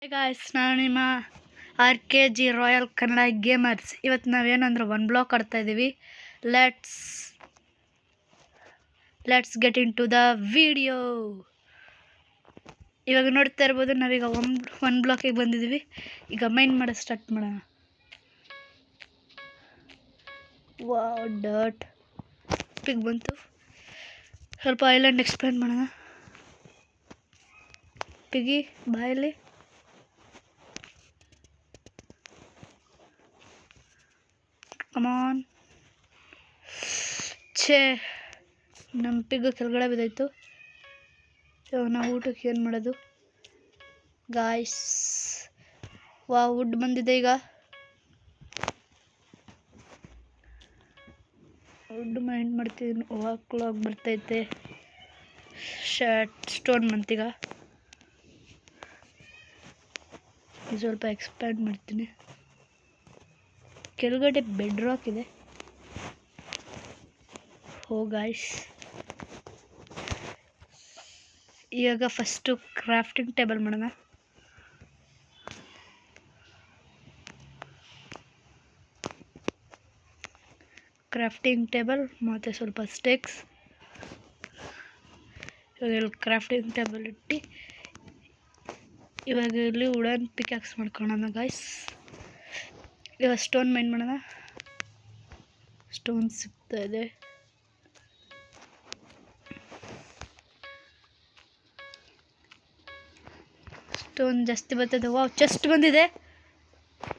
Hey guys, ನಾನು ನಿಮ್ಮ RKG royal Kannada gamers. ಇವತ್ತು ನಾವೇನಂದ್ರೆ ಒನ್ ಬ್ಲಾಕ್ ಆಡ್ತಾ ಇದ್ದೀವಿ. Let's get into the video. ಇವಾಗ ನೋಡ್ತಾ ಇರ್ಬೋದು, ನಾವೀಗ ಒನ್ ಬ್ಲಾಕಿಗೆ ಬಂದಿದ್ದೀವಿ. ಈಗ ಮೈನ್ ಮಾಡೋದು ಸ್ಟಾರ್ಟ್ ಮಾಡೋಣ. ವಾವ್, ಡರ್ಟ್ ಪಿಗ್ ಬಂತು. ಸ್ವಲ್ಪ ಐಲ್ಯಾಂಡ್ ಎಕ್ಸ್ಪ್ಲೇನ್ ಮಾಡೋಣ. ಪಿಗಿ ಬಾಯಲ್ಲಿ ಕಮಾನ್. ನಮ್ಮ ಪಿಗ್ ಕೆಳಗಡೆ ಬಿದ್ದಾಯಿತು. ಇವಾಗ ನಾವು ಊಟಕ್ಕೆ ಏನು ಮಾಡೋದು ಗಾಯ್ಸ್? ವುಡ್ ಬಂದಿದೆ. ಈಗ ವುಡ್ ಮೈಂಡ್ ಮಾಡ್ತೀನಿ. ಕ್ಲಾಕ್ ಬರ್ತೈತೆ. ಸ್ಟೋನ್ ಬಂತೀಗ. ಸ್ವಲ್ಪ ಎಕ್ಸ್ಪ್ಯಾಂಡ್ ಮಾಡ್ತೀನಿ. ಕೆಳಗಡೆ ಬೆಡ್ ರಾಕ್ ಇದೆ. ಗಾಯ್ಸ್, ಇವಾಗ ಫಸ್ಟು ಕ್ರಾಫ್ಟಿಂಗ್ ಟೇಬಲ್ ಮಾಡೋಣ. ಕ್ರಾಫ್ಟಿಂಗ್ ಟೇಬಲ್ ಮತ್ತು ಸ್ವಲ್ಪ ಸ್ಟೇಕ್ಸ್. ಇವಾಗ ಇಲ್ಲಿ ಕ್ರಾಫ್ಟಿಂಗ್ ಟೇಬಲ್ ಇಟ್ಟು ಇವಾಗ ಇಲ್ಲಿ ವುಡನ್ ಪಿಕ್ಯಾಕ್ಸ್ ಮಾಡ್ಕೊಳ್ಳೋಣ ಗಾಯ್ಸ್. ಇವಾಗ ಸ್ಟೋನ್ ಮೈನ್ ಮಾಡೋಣ. ಸ್ಟೋನ್ ಸಿಗ್ತಾ ಇದೆ. ಸ್ಟೋನ್ ಜಾಸ್ತಿ ಬರ್ತದೆ. ಚೆಸ್ಟ್ ಬಂದಿದೆ.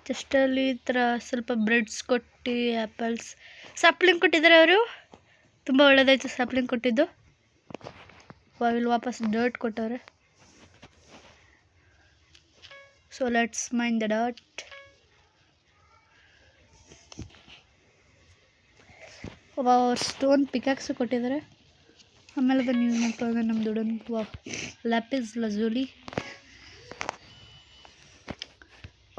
ಚೆಸ್ಟಲ್ಲಿ ಈ ಥರ ಸ್ವಲ್ಪ ಬ್ರೆಡ್ಸ್ ಕೊಟ್ಟು, ಆ್ಯಪಲ್ಸ್, ಸಾಪ್ಲಿಂಗ್ ಕೊಟ್ಟಿದ್ದಾರೆ ಅವರು. ತುಂಬ ಒಳ್ಳೆಯದಾಯಿತು ಸಾಪ್ಲಿಂಗ್ ಕೊಟ್ಟಿದ್ದು. ಇಲ್ಲಿ ವಾಪಸ್ ಡರ್ಟ್ ಕೊಟ್ಟವ್ರೆ. So let's mine the dirt. Stone pickaxe ಕೊಟ್ಟಿದ್ದಾರೆ. ಆಮೇಲೆ ಬನ್ನಿ ಯೂಸ್ ಮಾಡ್ಕೊಳ್ಳೋದು ನಮ್ಮ ದುಡ್ಡನ್ನು. ಲ್ಯಾಪಿಸ್ ಲಜೂಲಿ.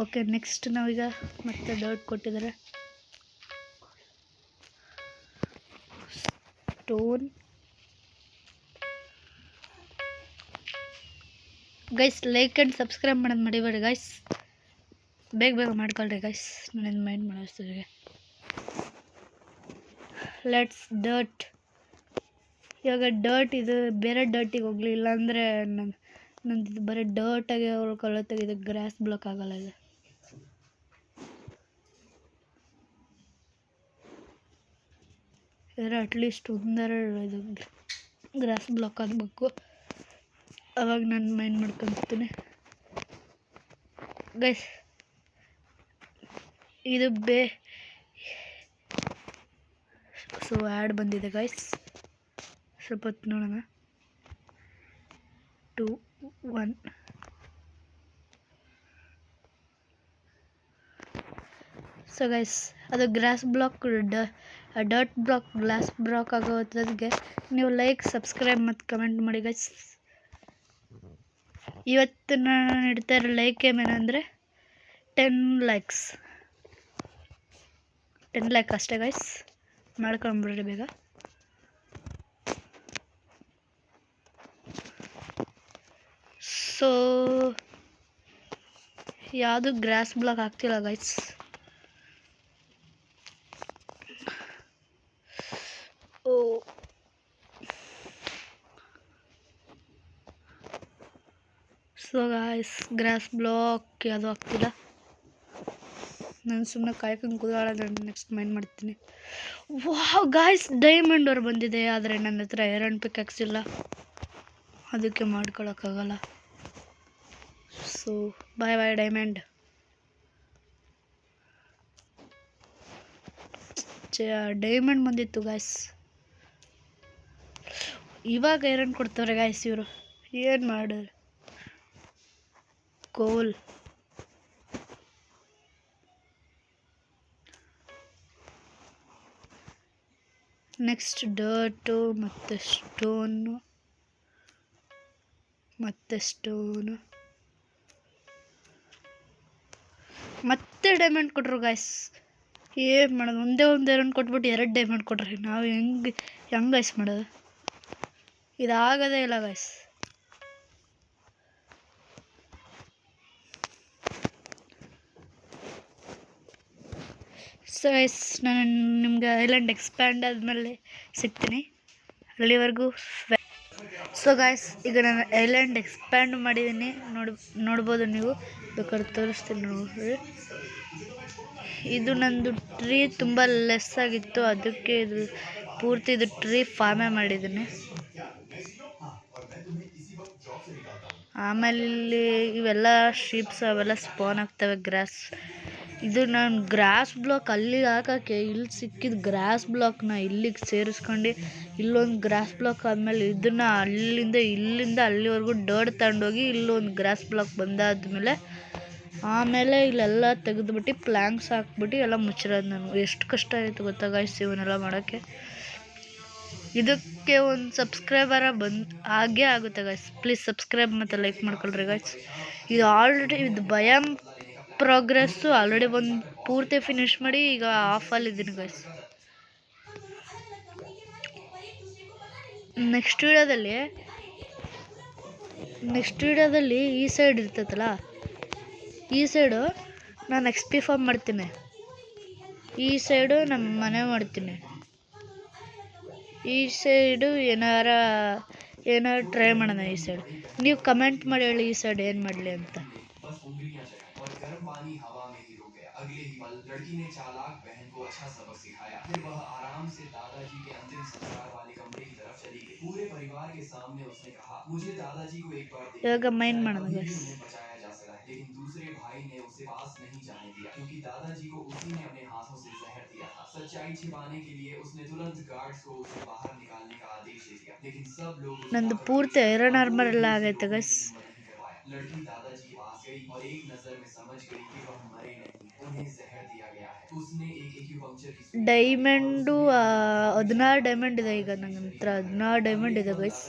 ಓಕೆ, ನೆಕ್ಸ್ಟ್ ನಾವೀಗ ಮತ್ತೆ ಡರ್ಟ್ ಕೊಟ್ಟಿದ್ದಾರೆ. Stone. Guys, like and subscribe ಮಾಡೋದು ಮರಿಬೇಡಿ ಗೈಸ್. ಬೇಗ ಮಾಡ್ಕೊಳ್ರಿ ಗೈಸ್. ನಾನೇನು ಮೈಂಡ್ ಮಾಡೋಷ್ಟಿಗೆ ಲೆಟ್ಸ್ ಡರ್ಟ್. ಇವಾಗ ಡರ್ಟ್ ಇದು ಬೇರೆ ಡರ್ಟಿಗೆ ಹೋಗಲಿ, ಇಲ್ಲಾಂದರೆ ನಂದು ಬರೀ ಡರ್ಟಾಗಿ ಉಳ್ಕೊಳ್ಳುತ್ತೆ. ಇದು ಗ್ರಾಸ್ ಬ್ಲಾಕ್ ಆಗಲ್ಲ. ಇದು ಇದ್ರೆ ಅಟ್ಲೀಸ್ಟ್ ಒಂದರ ಇದು ಗ್ರಾಸ್ ಬ್ಲಾಕ್ ಆಗಬೇಕು. ಅವಾಗ ನಾನು ಮೈಂಡ್ ಮಾಡ್ಕೊತೀನಿ ಗೈಸ್. ಇದು ಸೊ ಆ್ಯಡ್ ಬಂದಿದೆ ಗೈಸ್. ಸ್ವಲ್ಪ ಹೊತ್ತು ನೋಡೋಣ. 2, 1. ಸೊ ಗೈಸ್, ಅದು grass block dirt block glass block ಆಗೋದಕ್ಕೆ ನೀವು ಲೈಕ್, ಸಬ್ಸ್ಕ್ರೈಬ್ ಮತ್ತು ಕಮೆಂಟ್ ಮಾಡಿ ಗೈಸ್. ಇವತ್ತು ನಾನು ಇಡ್ತಾ ಇರೋ ಲೈಕ್ ಏನಂದರೆ 10 ಲೈಕ್ಸ್. 10 ಲೈಕ್ ಅಷ್ಟೇ ಗೈಸ್. ಮಾಡ್ಕೊಂಬಿಡ್ರಿ ಬೇಗ. ಸೊ ಯಾವುದು ಗ್ರಾಸ್ ಬ್ಲಾಕ್ ಆಗ್ತಿಲ್ಲ guys. So guys, grass block ಯಾವುದು ಆಗ್ತಿಲ್ಲ. ನಾನು ಸುಮ್ಮನೆ ಕಾಯ್ಕೊಂಡು ಕೂತ್ಕೊಳ್ಳೋದು. ನೆಕ್ಸ್ಟ್ ಮೈಂಡ್ ಮಾಡ್ತೀನಿ. ವಾವ್ ಗಾಯ್ಸ್, ಡೈಮಂಡ್ ಅವ್ರು ಬಂದಿದೆ. ಆದರೆ ನನ್ನ ಹತ್ರ ಐರನ್ ಪಿಕ್ಯಾಕ್ಸ್ ಇಲ್ಲ, ಅದಕ್ಕೆ ಮಾಡ್ಕೊಳಕ್ಕಾಗಲ್ಲ. So bye diamond. ಡೈಮಂಡ್ ಬಂದಿತ್ತು ಗಾಯ್ಸ್. ಇವಾಗ ಐರನ್ ಕೊಡ್ತವ್ರೆ ಗಾಯ್ಸ್ ಇವರು. ಏನು ಮಾಡೋರು? ಕೋಲ್. ನೆಕ್ಸ್ಟ್ ಡರ್ಟು ಮತ್ತು ಸ್ಟೋನು ಮತ್ತೆ ಡೈಮಂಡ್ ಕೊಟ್ಟರು ಗಾಯ್ಸ್. ಏನು ಮಾಡೋದು? ಒಂದು ಐರನ್ ಕೊಟ್ಬಿಟ್ಟು 2 ಡೈಮಂಡ್ ಕೊಟ್ರಿ. ನಾವು ಹೆಂಗೆ ಗೈಸ್ ಮಾಡೋದು? ಇದಾಗೋದೇ ಇಲ್ಲ ಗೈಸ್. ಸೊ ಗೈಸ್ ನಾನು ನಿಮ್ಗೆ ಐಲ್ಯಾಂಡ್ ಎಕ್ಸ್ಪ್ಯಾಂಡ್ ಆದಮೇಲೆ ಸಿಗ್ತೀನಿ, ಅಲ್ಲಿವರೆಗೂ. ಸೊ ಗಾಯ್ಸ್ ಈಗ ನಾನು ಐಲ್ಯಾಂಡ್ ಎಕ್ಸ್ಪ್ಯಾಂಡ್ ಮಾಡಿದ್ದೀನಿ, ನೋಡ್ಬೋದು ನೀವು, ಬೇಕಾದ್ರೆ ತೋರಿಸ್ತೀನಿ ನೋಡ್ರಿ. ಇದು ನಂದು ಟ್ರೀ ತುಂಬ ಲೆಸ್ ಆಗಿತ್ತು, ಅದಕ್ಕೆ ಇದು ಪೂರ್ತಿ ಇದು ಟ್ರೀ ಫಾರ್ಮೇ ಮಾಡಿದ್ದೀನಿ. ಆಮೇಲೆ ಇಲ್ಲಿ ಇವೆಲ್ಲ ಶೀಪ್ಸ್ ಅವೆಲ್ಲ ಸ್ಪಾನ್ ಆಗ್ತವೆ. ಗ್ರಾಸ್, ಇದು ನಾನು ಗ್ರಾಸ್ ಬ್ಲಾಕ್ ಅಲ್ಲಿಗೆ ಹಾಕೋಕ್ಕೆ ಇಲ್ಲಿ ಸಿಕ್ಕಿದ ಗ್ರಾಸ್ ಬ್ಲಾಕ್ನ ಇಲ್ಲಿಗೆ ಸೇರಿಸ್ಕೊಂಡು ಇಲ್ಲೊಂದು ಗ್ರಾಸ್ ಬ್ಲಾಕ್ ಆದಮೇಲೆ ಇದನ್ನು ಇಲ್ಲಿಂದ ಅಲ್ಲಿವರೆಗೂ ಡರ್ಡ್ ತಗೊಂಡೋಗಿ ಇಲ್ಲೊಂದು ಗ್ರಾಸ್ ಬ್ಲಾಕ್ ಬಂದಾದ್ಮೇಲೆ ಆಮೇಲೆ ಇಲ್ಲೆಲ್ಲ ತೆಗೆದುಬಿಟ್ಟು ಪ್ಲ್ಯಾಂಕ್ಸ್ ಹಾಕ್ಬಿಟ್ಟು ಎಲ್ಲ ಮುಚ್ಚಿರೋದು. ನಾನು ಎಷ್ಟು ಕಷ್ಟ ಆಯಿತು ಗೊತ್ತಾ ಗಾಯ್ಸ್ ಇವನ್ನೆಲ್ಲ ಮಾಡೋಕ್ಕೆ. ಇದಕ್ಕೆ ಒಂದು ಸಬ್ಸ್ಕ್ರೈಬರ ಆಗೇ ಆಗುತ್ತೆ ಗಾಯ್ಸ್. ಪ್ಲೀಸ್ ಸಬ್ಸ್ಕ್ರೈಬ್ ಮತ್ತು ಲೈಕ್ ಮಾಡ್ಕೊಳ್ರಿ ಗಾಯ್ಸ್. ಇದು ಆಲ್ರೆಡಿ ಇದು ಭಯಂ ಪ್ರೋಗ್ರೆಸ್ಸು ಆಲ್ರೆಡಿ ಒಂದು ಪೂರ್ತಿ ಫಿನಿಶ್ ಮಾಡಿ ಈಗ ಆಫಲ್ಲಿದ್ದೀನಿ ಗಾಯ್ಸ್. ನೆಕ್ಸ್ಟ್ ವಿಡಿಯೋದಲ್ಲಿ ಈ ಸೈಡ್ ಇರ್ತೈತಲ್ಲ, ಈ ಸೈಡು ನಾನು XP ಫಾರ್ಮ್ ಮಾಡ್ತೀನಿ, ಈ ಸೈಡು ನಮ್ಮ ಮನೆ ಮಾಡ್ತೀನಿ, ಈ ಸೈಡು ಏನಾರ ಟ್ರೈ ಮಾಡೋಣ. ಈ ಸೈಡ್ ನೀವು ಕಮೆಂಟ್ ಮಾಡಿ ಹೇಳಿ ಈ ಸೈಡ್ ಏನು ಮಾಡಲಿ ಅಂತ. अगले ही पल लड़की ने चालाक बहन को अच्छा सबक सिखाया। फिर वह आराम से दादाजी के अंतिम संस्कार वाले कमरे की तरफ चली गई। पूरे परिवार के सामने उसने कहा, मुझे दादाजी को एक बार बचाया जा सका है, लेकिन दूसरे भाई ने उसे पास नहीं जाने दिया क्योंकि दादाजी को उसी ने अपने हाथों से जहर दिया था। सच्चाई छिपाने के लिए उसने तुरंत गार्ड्स को उसे बाहर निकालने का आदेश दे दिया, लेकिन सब लोग ನಂದು ಪೂರ್ತಿ ಐರನ್ ಆರ್ಮರ್ ಎಲ್ಲ ಆಗೈತೆ ಗೈಸ್. लड़की दादाजी के पास गई और एक नजर में समझ गई कि वह मरे नहीं, उन्हें जहर दिया गया है। उसने एक एक्यूपंक्चर की ಡೈಮಂಡು 16 ಡೈಮಂಡ್ ಇದೆ ಈಗ ನನ್ನ ಹತ್ರ, 16 ಡೈಮಂಡ್ ಇದೆ ಗೈಸ್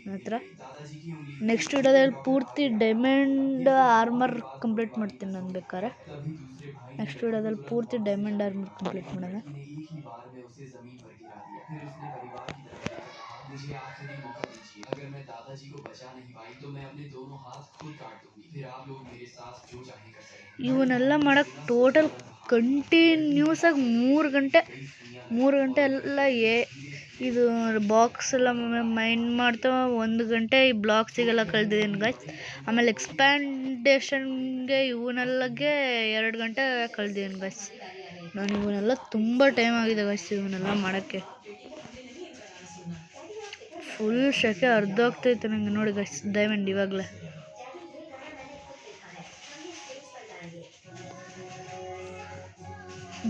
ನನ್ನ ಹತ್ರ. ನೆಕ್ಸ್ಟ್ ವಿಡಿಯೋದಲ್ಲಿ ಪೂರ್ತಿ ಡೈಮಂಡ್ ಆರ್ಮರ್ ಕಂಪ್ಲೀಟ್ ಮಾಡ್ತೀನಿ ನಾನು ಬೇಕಾದ್ರೆ. ನೆಕ್ಸ್ಟ್ ವಿಡಿಯೋದಲ್ಲಿ ಪೂರ್ತಿ ಡೈಮಂಡ್ ಆರ್ಮರ್ ಕಂಪ್ಲೀಟ್ ಮಾಡೋಣ. मुझे आखिरी मौका दीजिए, अगर मैं दादाजी को बचा नहीं पाई तो मैं अपने दोनों हाथ खुद काट दूंगी, फिर आप लोग मेरे साथ जो चाहे कर सकें. ಇವನ್ನೆಲ್ಲ ಮಾಡಕ್ಕೆ ಟೋಟಲ್ ಕಂಟಿನ್ಯೂಸ್ ಆಗಿ 3 ಗಂಟೆ ಎಲ್ಲ ಇದು ಬಾಕ್ಸ್ ಎಲ್ಲ ಮೈಂಡ್ ಮಾಡ್ತಾ 1 ಗಂಟೆ ಈ ಬ್ಲಾಕ್ಸಿಗೆಲ್ಲ ಕಳೆದಿದ್ದೀನಿ ಗಾಯ್ಸ್. ಆಮೇಲೆ ಎಕ್ಸ್ಪ್ಯಾಂಡೇಷನ್ಗೆ ಇವನ್ನೆಲ್ಲಗೆ 2 ಗಂಟೆ ಕಳೆದಿದ್ದೀನಿ ಗಾಯ್ಸ್. ನಾನು ಇವನ್ನೆಲ್ಲ ತುಂಬ ಟೈಮ್ ಆಗಿದೆ ಗಾಯ್ಸ್ ಇವನ್ನೆಲ್ಲ ಮಾಡೋಕ್ಕೆ. ಫುಲ್ ಶೆಕೆ ಅರ್ಧ ಹೋಗ್ತೈತೆ ನನಗೆ ನೋಡಿ ಗಾಯ್ಸ್. ಡೈಮಂಡ್ ಇವಾಗಲೇ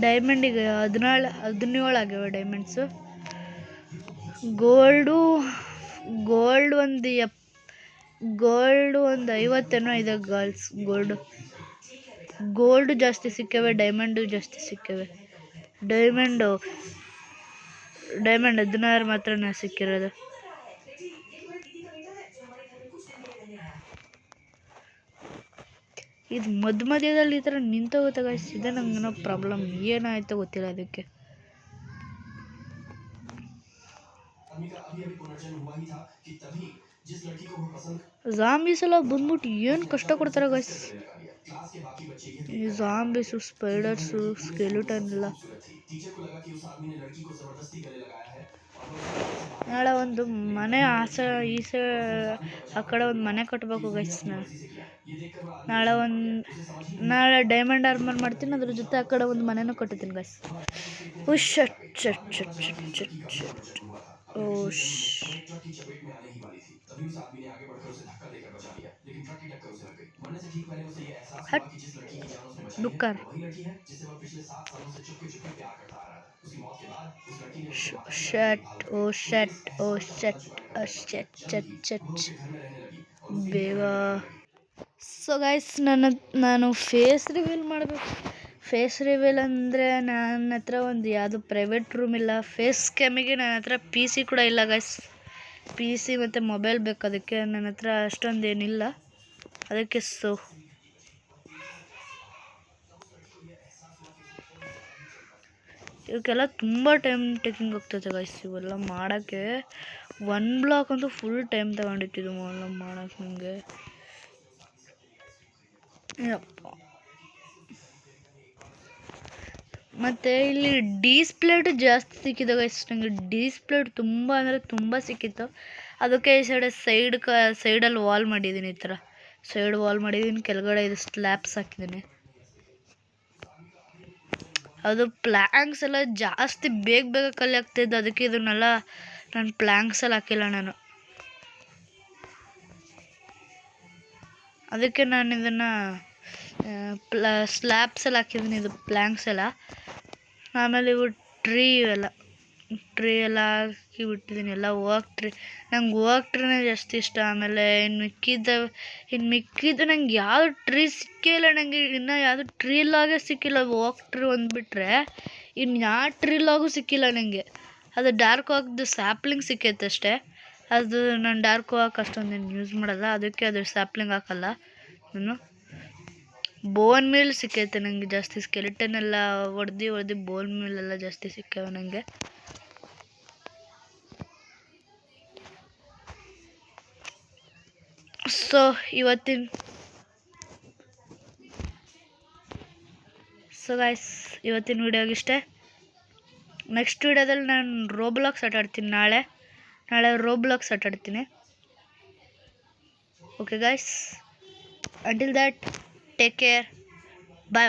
ಡೈಮಂಡಿಗೆ 17 ಆಗ್ಯಾವೆ ಡೈಮಂಡ್ಸು. ಗೋಲ್ಡು ಒಂದು 50 ಇದೆ ಗರ್ಲ್ಸ್. ಗೋಲ್ಡು ಜಾಸ್ತಿ ಸಿಕ್ಕವೆ, ಡೈಮಂಡು ಜಾಸ್ತಿ ಸಿಕ್ಕವೆ. ಡೈಮಂಡ್ 16 ಮಾತ್ರ ನಾ ಸಿಕ್ಕಿರೋದು. ಇದು ಮಧ್ಯದಲ್ಲಿ ಈ ಥರ ನಿಂತೋಗುತ್ತೆ ಗಾಯ್ಸ್. ಇದೆ ನಂಗೆ ಪ್ರಾಬ್ಲಮ್, ಏನಾಯ್ತೋ ಗೊತ್ತಿಲ್ಲ ಅದಕ್ಕೆ. ಝಾಂಬೀಸ್ ಎಲ್ಲ ಬಂದ್ಬಿಟ್ಟು ಏನು ಕಷ್ಟ ಕೊಡ್ತಾರೆ ಗಾಯ್ಸ್. ಈ ಝಾಂಬೀಸು, ಸ್ಪೈಡರ್ಸು, ಸ್ಕೆಲಿಟನ್ ಎಲ್ಲ. ನಾಳೆ ಒಂದು ಮನೆ ಆ ಕಡೆ ಒಂದು ಮನೆ ಕಟ್ಟಬೇಕು ಗೈಸ್. ನಾಳೆ ಡೈಮಂಡ್ ಆರ್ಮರ್ ಮಾಡ್ತೀನಿ, ಅದ್ರ ಜೊತೆ ಆ ಕಡೆ ಒಂದು ಮನೆನೂ ಕಟ್ಟುತ್ತೀನಿ ಗೈಸ್. ಡುಕ್ಕರ್ ಬೇಗ. ಸೊ ಗೈಸ್ ನಾನು ಫೇಸ್ ರಿವೀಲ್ ಮಾಡಬೇಕು. ಫೇಸ್ ರಿವೀಲ್ ಅಂದರೆ ನನ್ನ ಹತ್ರ ಒಂದು ಯಾವುದು ಪ್ರೈವೇಟ್ ರೂಮ್ ಇಲ್ಲ. ಫೇಸ್ ಕ್ಯಾಮಿಗೆ ನನ್ನ ಹತ್ರ PC ಕೂಡ ಇಲ್ಲ ಗೈಸ್. PC ಮತ್ತು ಮೊಬೈಲ್ ಬೇಕು, ಅದಕ್ಕೆ ನನ್ನ ಹತ್ರ ಅಷ್ಟೊಂದು ಏನಿಲ್ಲ. ಅದಕ್ಕೆ ಇವಕ್ಕೆಲ್ಲ ತುಂಬ ಟೈಮ್ ಟೇಕಿಂಗ್ ಆಗ್ತೈತೆ ಗೈಸ್ ಇವೆಲ್ಲ ಮಾಡೋಕ್ಕೆ. 1 ಬ್ಲಾಕ್ ಅಂತೂ ಫುಲ್ ಟೈಮ್ ತಗೊಂಡಿತ್ತು ಎಲ್ಲ ಮಾಡೋಕ್ಕೆ ನನಗೆ. ಮತ್ತು ಇಲ್ಲಿ ಡೀಸ್ಪ್ಲೇಟ್ ಜಾಸ್ತಿ ಸಿಕ್ಕಿದ್ದು ಗೈಸ್. ನನಗೆ ಡೀಸ್ಪ್ಲೇಟ್ ತುಂಬ ಅಂದರೆ ತುಂಬ ಸಿಕ್ಕಿತ್ತು. ಅದಕ್ಕೆ ಈ ಸೈಡಲ್ಲಿ ವಾಲ್ ಮಾಡಿದ್ದೀನಿ. ಈ ಥರ ಸೈಡ್ ವಾಲ್ ಮಾಡಿದ್ದೀನಿ. ಕೆಳಗಡೆ ಇದು ಸ್ಲ್ಯಾಬ್ಸ್ ಹಾಕಿದ್ದೀನಿ. ಅದು ಪ್ಲ್ಯಾಂಕ್ಸ್ ಎಲ್ಲ ಜಾಸ್ತಿ ಬೇಗ ಕಲ್ಲಿ ಆಗ್ತಿದ್ದು. ಅದಕ್ಕೆ ಇದನ್ನೆಲ್ಲ ನಾನು ಪ್ಲ್ಯಾಂಕ್ಸಲ್ಲಿ ಹಾಕಿಲ್ಲ ನಾನು. ಅದಕ್ಕೆ ನಾನು ಇದನ್ನು ಸ್ಲ್ಯಾಬ್ಸಲ್ಲಿ ಹಾಕಿದ್ದೀನಿ. ಇದು ಪ್ಲ್ಯಾಂಕ್ಸ್ ಎಲ್ಲ. ಆಮೇಲೆ ಇವು ಟ್ರೀ ಎಲ್ಲ ಹಾಕಿ ಬಿಟ್ಟಿದ್ದೀನಿ. ಎಲ್ಲ ನಂಗೆ ಓಕ್ ಟ್ರೀನೇ ಜಾಸ್ತಿ ಇಷ್ಟ. ಆಮೇಲೆ ಇನ್ನು ಮಿಕ್ಕಿದ್ದು ನಂಗೆ ಯಾವುದು ಟ್ರೀ ಸಿಕ್ಕೇ ಇಲ್ಲ. ನನಗೆ ಇನ್ನೂ ಯಾವುದು ಟ್ರೀ ಲಾಗೇ ಸಿಕ್ಕಿಲ್ಲ. ಓಕ್ ಟ್ರೀ ಒಂದು ಬಿಟ್ಟರೆ ಇನ್ನು ಯಾವ ಟ್ರೀ ಲಾಗೂ ಸಿಕ್ಕಿಲ್ಲ ನನಗೆ. ಅದು ಡಾರ್ಕ್ ಓಕ್ದು ಸ್ಯಾಪ್ಲಿಂಗ್ ಸಿಕ್ಕೈತೆ ಅಷ್ಟೇ. ಅದು ನಾನು ಡಾರ್ಕ್ ಓಕ್ ಅಷ್ಟೊಂದೇನು ಯೂಸ್ ಮಾಡಲ್ಲ. ಅದಕ್ಕೆ ಅದು ಸ್ಯಾಪ್ಲಿಂಗ್ ಹಾಕಲ್ಲ ನಾನು. ಬೋನ್ ಮೀಲ್ ಸಿಕ್ಕೈತೆ ನನಗೆ ಜಾಸ್ತಿ. ಸ್ಕೆಲಿಟನ್ ಎಲ್ಲ ಹೊಡೆದು ಬೋನ್ ಮೀಲ್ ಎಲ್ಲ ಜಾಸ್ತಿ ಸಿಕ್ಕವೆ ನನಗೆ. ಸೊ ಗಾಯ್ಸ್ ಇವತ್ತಿನ ವಿಡಿಯೋಗಿಷ್ಟೇ. ನೆಕ್ಸ್ಟ್ ವಿಡಿಯೋದಲ್ಲಿ ನಾನು ರೋಬ್ಲಾಕ್ಸ್ ಆಟಾಡ್ತೀನಿ. ನಾಳೆ ರೋಬ್ಲಾಕ್ಸ್ ಆಟಾಡ್ತೀನಿ. Okay guys, until that, take care. Bye.